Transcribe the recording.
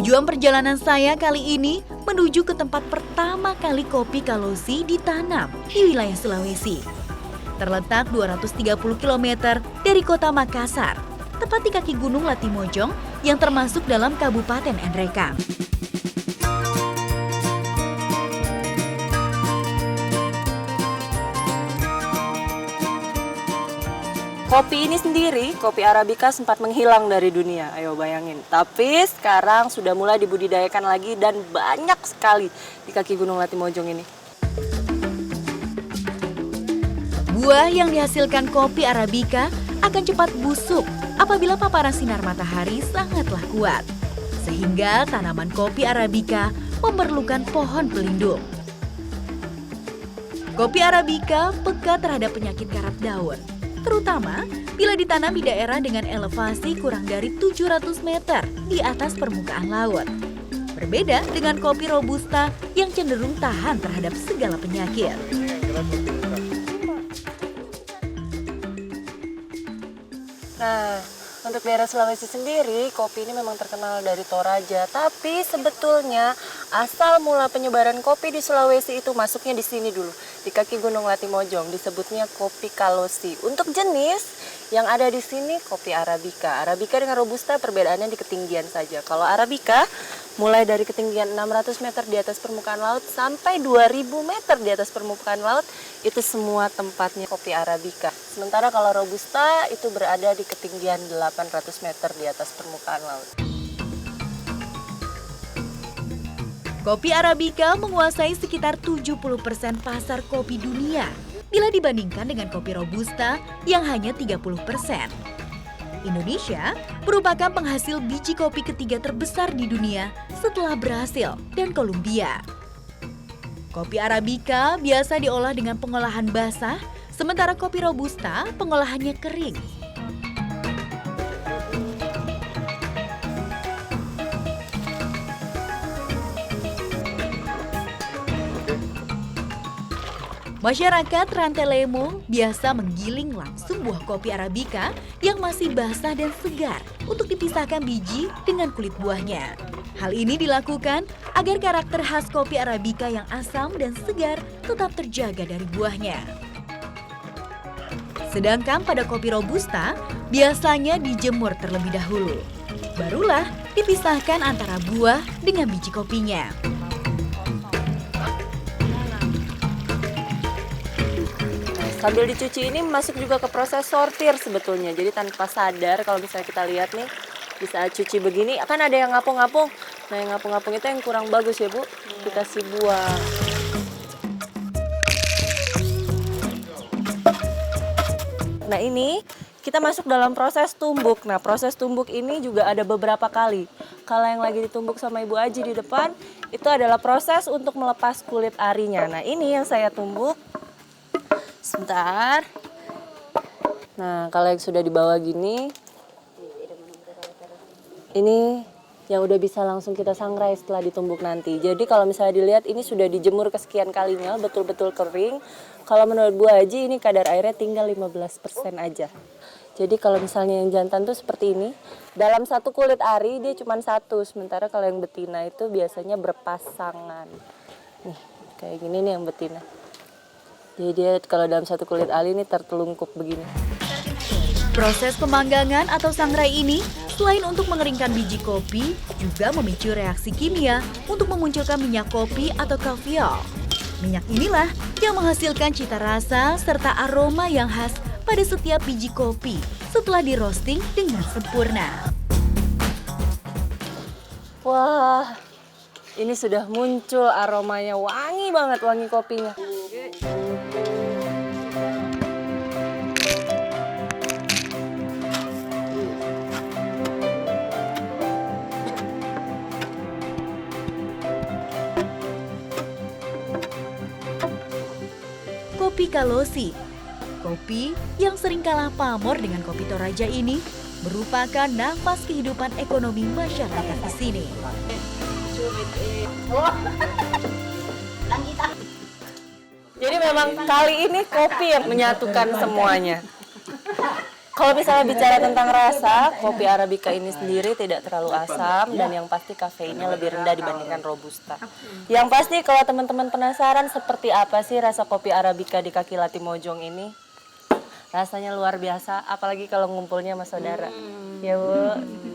Tujuan perjalanan saya kali ini menuju ke tempat pertama kali kopi Kalosi ditanam di wilayah Sulawesi. Terletak 230 km dari kota Makassar, tepat di kaki Gunung Latimojong yang termasuk dalam Kabupaten Nrekang. Kopi ini sendiri, kopi Arabica sempat menghilang dari dunia, ayo bayangin. Tapi sekarang sudah mulai dibudidayakan lagi dan banyak sekali di kaki Gunung Latimojong ini. Buah yang dihasilkan kopi Arabica akan cepat busuk apabila paparan sinar matahari sangatlah kuat. Sehingga tanaman kopi Arabica memerlukan pohon pelindung. Kopi Arabica peka terhadap penyakit karat daun, terutama bila ditanam di daerah dengan elevasi kurang dari 700 meter di atas permukaan laut. Berbeda dengan kopi Robusta yang cenderung tahan terhadap segala penyakit. Nah, untuk daerah Sulawesi sendiri, kopi ini memang terkenal dari Toraja. Tapi sebetulnya asal mula penyebaran kopi di Sulawesi itu masuknya di sini dulu, di kaki Gunung Latimojong, disebutnya kopi Kalosi. Untuk jenis yang ada di sini kopi Arabica. Arabica dengan Robusta perbedaannya di ketinggian saja. Kalau Arabica mulai dari ketinggian 600 meter di atas permukaan laut sampai 2000 meter di atas permukaan laut, itu semua tempatnya kopi Arabica. Sementara kalau Robusta itu berada di ketinggian 800 meter di atas permukaan laut. Kopi Arabica menguasai sekitar 70% pasar kopi dunia bila dibandingkan dengan kopi Robusta yang hanya 30%. Indonesia merupakan penghasil biji kopi ketiga terbesar di dunia setelah Brasil dan Kolombia. Kopi Arabica biasa diolah dengan pengolahan basah, sementara kopi Robusta pengolahannya kering. Masyarakat Rantelemo biasa menggiling langsung buah kopi Arabica yang masih basah dan segar untuk dipisahkan biji dengan kulit buahnya. Hal ini dilakukan agar karakter khas kopi Arabica yang asam dan segar tetap terjaga dari buahnya. Sedangkan pada kopi Robusta biasanya dijemur terlebih dahulu. Barulah dipisahkan antara buah dengan biji kopinya. Sambil dicuci ini masuk juga ke proses sortir sebetulnya. Jadi tanpa sadar kalau misalnya kita lihat nih, di saat cuci begini akan ada yang ngapung-ngapung. Nah yang ngapung-ngapung itu yang kurang bagus ya Bu, kita kasih buang. Nah ini kita masuk dalam proses tumbuk. Nah proses tumbuk ini juga ada beberapa kali. Kalau yang lagi ditumbuk sama Ibu Aji di depan, itu adalah proses untuk melepas kulit arinya. Nah ini yang saya tumbuk. Sebentar. Nah, kalau yang sudah dibawa gini, ini yang udah bisa langsung kita sangrai setelah ditumbuk nanti. Jadi kalau misalnya dilihat ini sudah dijemur kesekian kalinya, betul-betul kering. Kalau menurut Bu Haji ini kadar airnya tinggal 15% aja. Jadi kalau misalnya yang jantan tuh seperti ini, dalam satu kulit ari dia cuma satu. Sementara kalau yang betina itu biasanya berpasangan. Nih, kayak gini nih yang betina. Jadi dia kalau dalam satu kulit ari ini tertelungkup begini. Proses pemanggangan atau sangrai ini selain untuk mengeringkan biji kopi, juga memicu reaksi kimia untuk memunculkan minyak kopi atau kaviol. Minyak inilah yang menghasilkan cita rasa serta aroma yang khas pada setiap biji kopi setelah di roasting dengan sempurna. Wah, ini sudah muncul aromanya, wangi banget wangi kopinya. Kopi Kalosi, kopi yang sering kalah pamor dengan kopi Toraja ini merupakan nafas kehidupan ekonomi masyarakat di sini. Jadi memang kali ini kopi yang menyatukan semuanya. Kalau misalnya bicara tentang rasa, kopi Arabica ini sendiri tidak terlalu asam dan yang pasti kafeinnya lebih rendah dibandingkan Robusta. Yang pasti kalau teman-teman penasaran seperti apa sih rasa kopi Arabica di kaki Latimojong ini, rasanya luar biasa, apalagi kalau ngumpulnya sama saudara. Ya Bu.